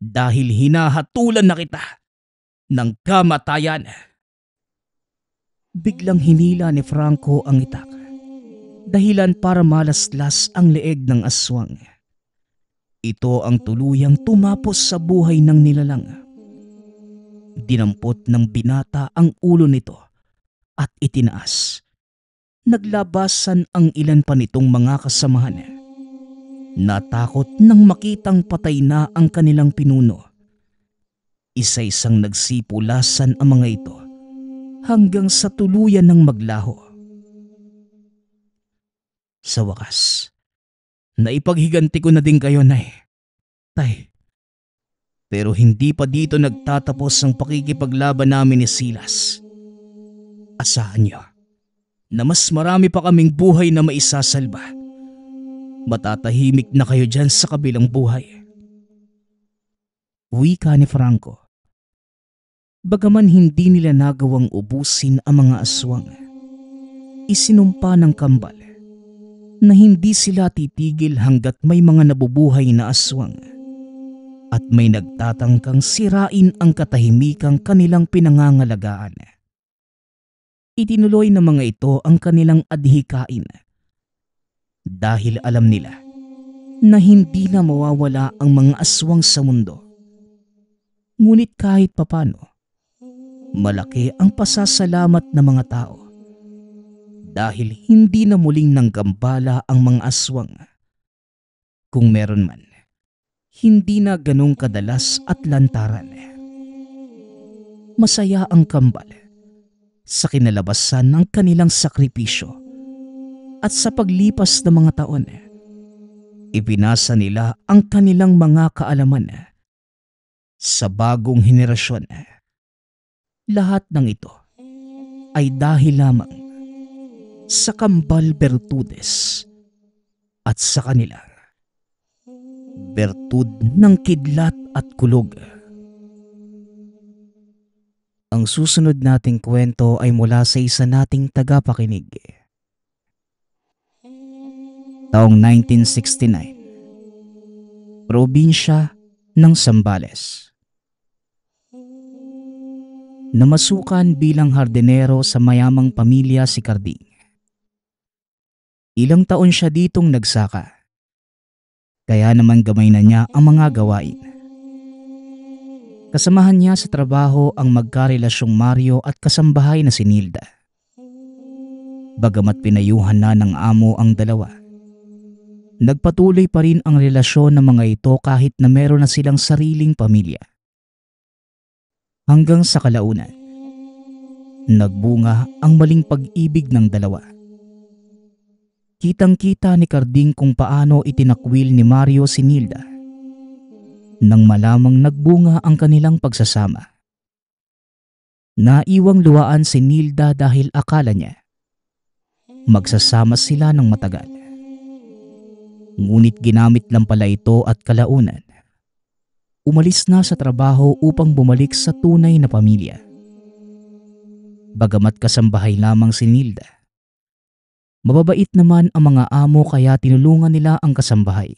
dahil hinahatulan na kita ng kamatayan. Biglang hinila ni Franco ang itak, dahilan para malaslas ang leeg ng aswang. Ito ang tuluyang tumapos sa buhay ng nilalang. Dinampot ng binata ang ulo nito at itinaas. Naglabasan ang ilan pa nitong mga kasamahan. Natakot nang makitang patay na ang kanilang pinuno. Isa-isang nagsipulasan ang mga ito hanggang sa tuluyan ng maglaho. Sa wakas, naipaghiganti ko na din kayo, Nay. Tay. Pero hindi pa dito nagtatapos ang pakikipaglaban namin ni Silas. Asahan niyo na mas marami pa kaming buhay na maisasalba. Matatahimik na kayo dyan sa kabilang buhay. Wika ni Franco. Bagaman hindi nila nagawang ubusin ang mga aswang, isinumpa ng kambal na hindi sila titigil hanggat may mga nabubuhay na aswang at may nagtatangkang sirain ang katahimikang kanilang pinangangalagaan. Itinuloy ng mga ito ang kanilang adhikain dahil alam nila na hindi na mawawala ang mga aswang sa mundo. Ngunit kahit papano, malaki ang pasasalamat ng mga tao dahil hindi na muling nanggambala ang mga aswang. Kung meron man, hindi na ganong kadalas at lantaran. Masaya ang kambal sa kinalabasan ng kanilang sakripisyo at sa paglipas ng mga taon, ipinasa nila ang kanilang mga kaalaman sa bagong henerasyon. Lahat ng ito ay dahil lamang sa Kambal Bertudes at sa kanilang bertud ng kidlat at kulog. Ang susunod nating kwento ay mula sa isa nating tagapakinig. Taong 1969, probinsya ng Zambales. Namasukan bilang hardinero sa mayamang pamilya si Carding. Ilang taon siya ditong nagsaka, kaya naman gamay na niya ang mga gawain. Kasamahan niya sa trabaho ang magkarelasyong Mario at kasambahay na si Nilda. Bagamat pinayuhan na ng amo ang dalawa, nagpatuloy pa rin ang relasyon ng mga ito kahit na meron na silang sariling pamilya. Hanggang sa kalaunan, nagbunga ang maling pag-ibig ng dalawa. Kitang-kita ni Carding kung paano itinakwil ni Mario si Nilda nang malamang nagbunga ang kanilang pagsasama. Naiwang luwaan si Nilda dahil akala niya magsasama sila ng matagal. Ngunit ginamit lang pala ito at kalaunan umalis na sa trabaho upang bumalik sa tunay na pamilya. Bagamat kasambahay lamang si Nilda, mababait naman ang mga amo kaya tinulungan nila ang kasambahay.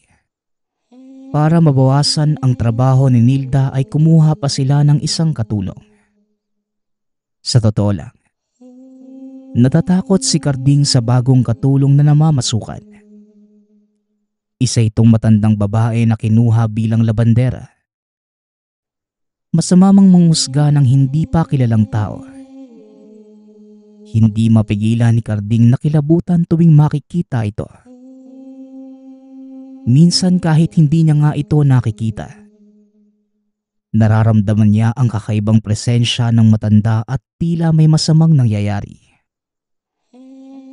Para mabawasan ang trabaho ni Nilda ay kumuha pa sila ng isang katulong. Sa totoo lang, natatakot si Carding sa bagong katulong na namamasukan. Isa itong matandang babae na kinuha bilang labandera. Masama mang manghusga ng hindi pa kilalang tao. Hindi mapigilan ni Carding na kilabutan tuwing makikita ito. Minsan kahit hindi niya nga ito nakikita, nararamdaman niya ang kakaibang presensya ng matanda at tila may masamang nangyayari.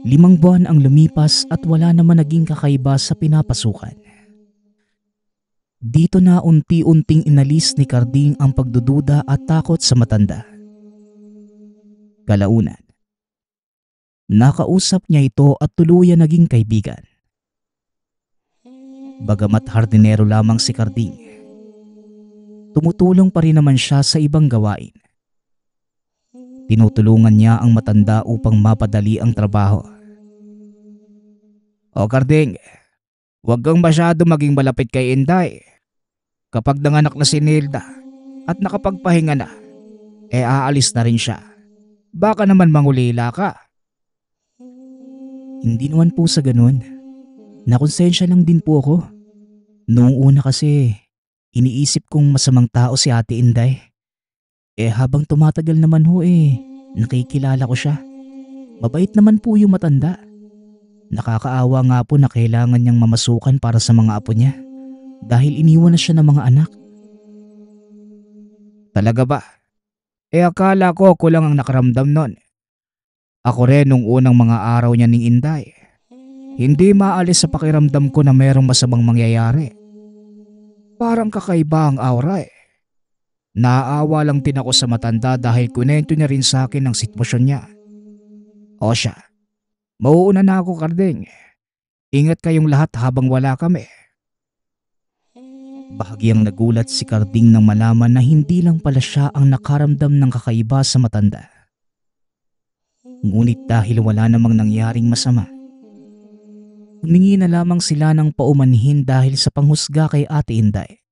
5 buwan ang lumipas at wala naman naging kakaiba sa pinapasukan. Dito na unti-unting inalis ni Carding ang pagdududa at takot sa matanda. Kalaunan, nakausap niya ito at tuluyan naging kaibigan. Bagamat hardinero lamang si Carding, tumutulong pa rin naman siya sa ibang gawain. Tinutulungan niya ang matanda upang mapadali ang trabaho. O Carding, huwag kang masyado maging malapit kay Inday. Kapag nanganak na si Nilda at nakapagpahinga na, aalis na rin siya. Baka naman mangulila ka. Hindi naman po sa ganun. Nakonsensya lang din po ako. Noong una kasi, iniisip kong masamang tao si Ate Inday. Habang tumatagal naman nakikilala ko siya. Mabait naman po yung matanda. Nakakaawa nga po na kailangan niyang mamasukan para sa mga apo niya dahil iniwan na siya ng mga anak. Talaga ba? Akala ko ako lang ang nakaramdam nun. Ako rin nung unang mga araw niya ning Inday. Hindi maalis sa pakiramdam ko na merong masamang mangyayari. Parang kakaiba ang aura . Naaawa lang din ako sa matanda dahil kunento niya rin sa akin ang sitwasyon niya. O siya, mauuna na ako Carding. Ingat kayong lahat habang wala kami. Bahagyang nagulat si Carding nang malaman na hindi lang pala siya ang nakaramdam ng kakaiba sa matanda. Ngunit dahil wala namang nangyaring masama, humingi na lamang sila ng paumanhin dahil sa panghusga kay Ate Inday.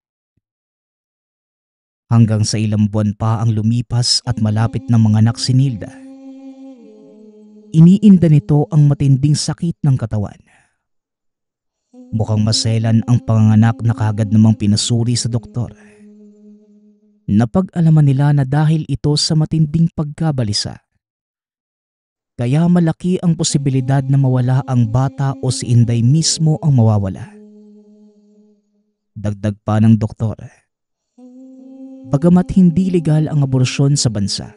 Hanggang sa ilang buwan pa ang lumipas at malapit na manganak si Nilda, iniinda nito ang matinding sakit ng katawan. Mukhang maselan ang panganganak na kagad namang pinasuri sa doktor. Napag-alaman nila na dahil ito sa matinding pagkabalisa, kaya malaki ang posibilidad na mawala ang bata o si Inday mismo ang mawawala. Dagdag pa ng doktor, bagamat hindi legal ang aborsyon sa bansa,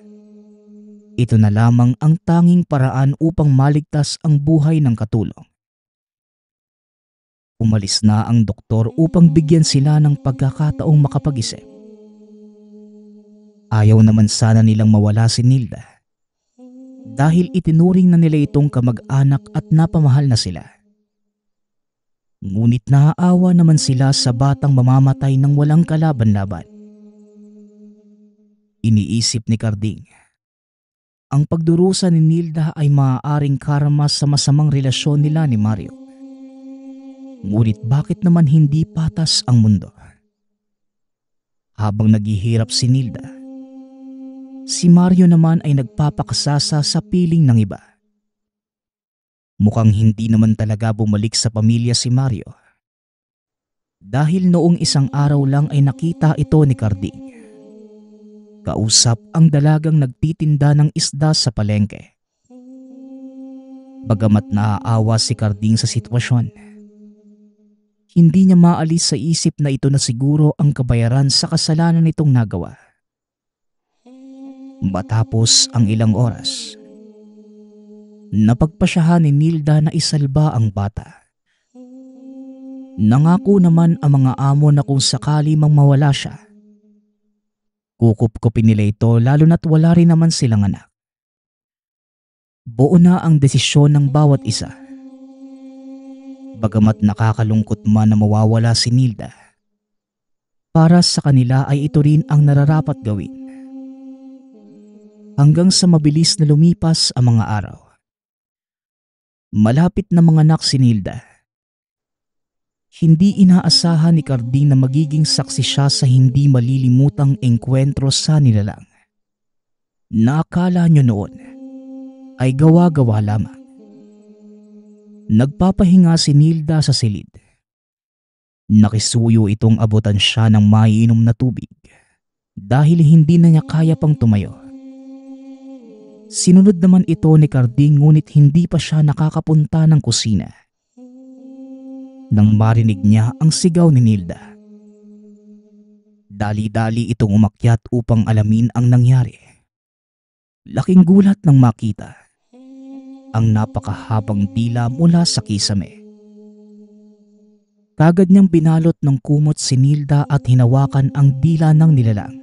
ito na lamang ang tanging paraan upang maligtas ang buhay ng katulong. Umalis na ang doktor upang bigyan sila ng pagkakataong makapag-isip. Ayaw naman sana nilang mawala si Nilda dahil itinuring na nila itong kamag-anak at napamahal na sila. Ngunit naaawa naman sila sa batang mamamatay ng walang kalaban-laban. Iniisip ni Carding, ang pagdurusa ni Nilda ay maaaring karma sa masamang relasyon nila ni Mario. Ngunit bakit naman hindi patas ang mundo? Habang naghihirap si Nilda, si Mario naman ay nagpapakasasa sa piling ng iba. Mukhang hindi naman talaga bumalik sa pamilya si Mario. Dahil noong isang araw lang ay nakita ito ni Carding. Kausap ang dalagang nagtitinda ng isda sa palengke. Bagamat naaawa si Carding sa sitwasyon, hindi niya maalis sa isip na ito na siguro ang kabayaran sa kasalanan nitong nagawa. Matapos ang ilang oras, napagpasyahan ni Nilda na isalba ang bata. Nangako naman ang mga amo na kung sakali mang mawala siya, kukup-kupin nila ito lalo na't wala rin naman silang anak. Buo na ang desisyon ng bawat isa. Bagamat nakakalungkot man na mawawala si Nilda, para sa kanila ay ito rin ang nararapat gawin. Hanggang sa mabilis na lumipas ang mga araw. Malapit na manganak si Nilda. Hindi inaasahan ni Carding na magiging saksi siya sa hindi malilimutang engkwentro sa nilalang. Naakala niyo noon ay gawa-gawa lamang. Nagpapahinga si Nilda sa silid. Nakisuyo itong abutan siya ng maiinom na tubig dahil hindi na niya kaya pang tumayo. Sinunod naman ito ni Carding ngunit hindi pa siya nakakapunta ng kusina nang marinig niya ang sigaw ni Nilda. Dali-dali itong umakyat upang alamin ang nangyari. Laking gulat nang makita ang napakahabang dila mula sa kisame. Kagad niyang binalot ng kumot si Nilda at hinawakan ang dila ng nilalang.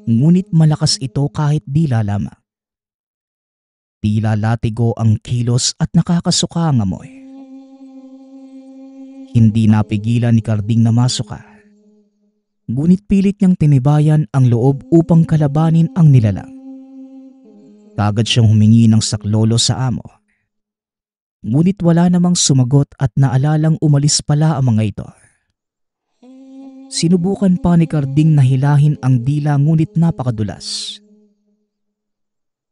Ngunit malakas ito kahit dila lamang. Tila latigo ang kilos at nakakasuka ang amoy. Hindi napigilan ni Carding na masuka. Ngunit pilit niyang tinibayan ang loob upang kalabanin ang nilalang. Kagad siyang humingi ng saklolo sa amo. Ngunit wala namang sumagot at naalalang umalis pala ang mga ito. Sinubukan pa ni Carding na hilahin ang dila ngunit napakadulas.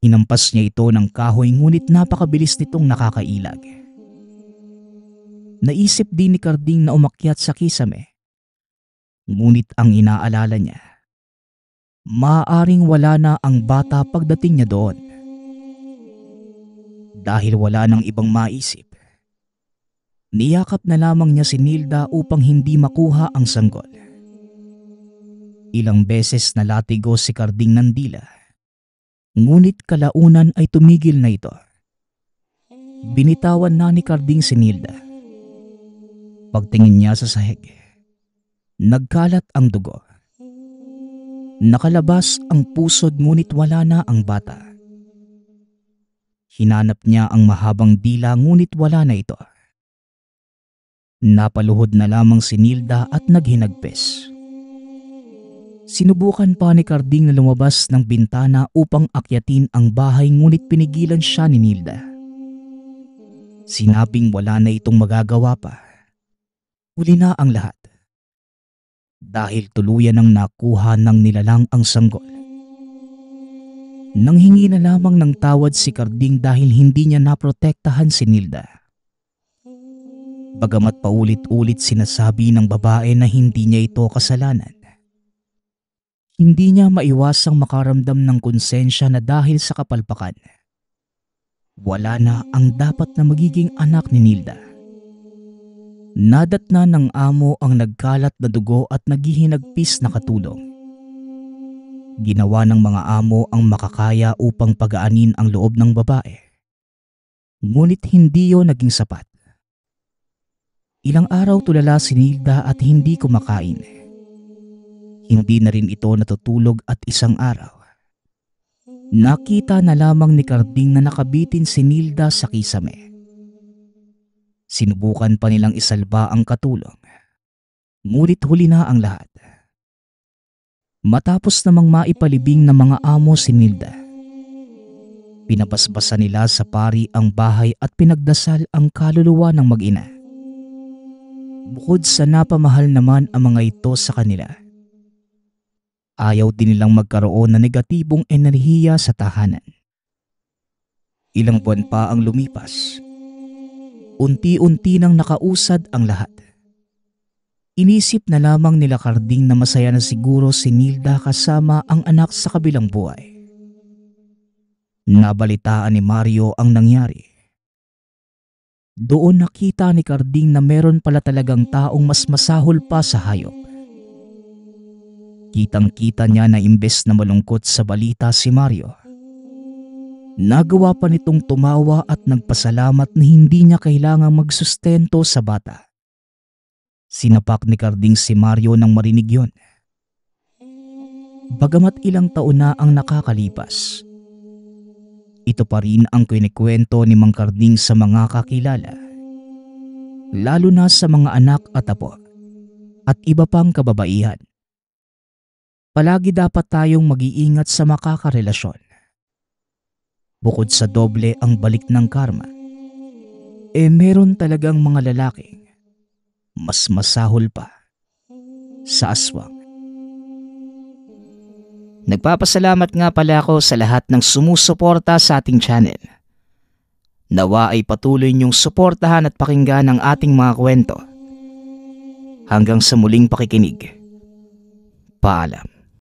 Hinampas niya ito ng kahoy ngunit napakabilis nitong nakakailag. Naisip din ni Carding na umakyat sa kisame. Ngunit ang inaalala niya, maaaring wala na ang bata pagdating niya doon. Dahil wala nang ibang maisip, niyakap na lamang niya si Nilda upang hindi makuha ang sanggol. Ilang beses na latigo si Carding ng dila, ngunit kalaunan ay tumigil na ito. Binitawan na ni Carding si Nilda. Pagtingin niya sa sahig, nagkalat ang dugo. Nakalabas ang pusod ngunit wala na ang bata. Hinanap niya ang mahabang dila ngunit wala na ito. Napaluhod na lamang si Nilda at naghinagpis. Sinubukan pa ni Carding na lumabas ng bintana upang akyatin ang bahay ngunit pinigilan siya ni Nilda. Sinabing wala na itong magagawa pa. Huli na ang lahat. Dahil tuluyan ng nakuha ng nilalang ang sanggol. Nanghingi na lamang ng tawad si Carding dahil hindi niya naprotektahan si Nilda. Bagamat paulit-ulit sinasabi ng babae na hindi niya ito kasalanan, hindi niya maiwasang makaramdam ng konsensya na dahil sa kapalpakan, wala na ang dapat na magiging anak ni Nilda. Nadatna ng amo ang nagkalat na dugo at naghihinagpis na katulong. Ginawa ng mga amo ang makakaya upang pagaanin ang loob ng babae. Ngunit hindi yun naging sapat. Ilang araw tulala si Nilda at hindi kumakain. Hindi na rin ito natutulog at isang araw. Nakita na lamang ni Carding na nakabitin si Nilda sa kisame. Sinubukan pa nilang isalba ang katulong. Ngunit huli na ang lahat. Matapos namang maipalibing ng mga amo si Nilda, pinabasbasa nila sa pari ang bahay at pinagdasal ang kaluluwa ng mag-ina. Bukod sa napamahal naman ang mga ito sa kanila, ayaw din nilang magkaroon ng negatibong enerhiya sa tahanan. Ilang buwan pa ang lumipas. Unti-unti nang nakausad ang lahat. Inisip na lamang nila Carding na masaya na siguro si Nilda kasama ang anak sa kabilang buhay. Nabalitaan ni Mario ang nangyari. Doon nakita ni Carding na meron pala talagang taong mas masahol pa sa hayop. Kitang-kita niya na imbes na malungkot sa balita si Mario, nagawa pa nitong tumawa at nagpasalamat na hindi niya kailangang magsustento sa bata. Sinapak ni Carding si Mario nang marinig yon. Bagamat ilang taon na ang nakakalipas, ito pa rin ang kinikwento ni Mang Carding sa mga kakilala, lalo na sa mga anak at apo at iba pang kababaihan. Palagi dapat tayong mag-iingat sa makakarelasyon. Bukod sa doble ang balik ng karma, meron talagang mga lalaking mas masahol pa sa aswang. Nagpapasalamat nga pala ako sa lahat ng sumusuporta sa ating channel. Nawa ay patuloy niyong suportahan at pakinggan ang ating mga kwento. Hanggang sa muling pakikinig. Paalam.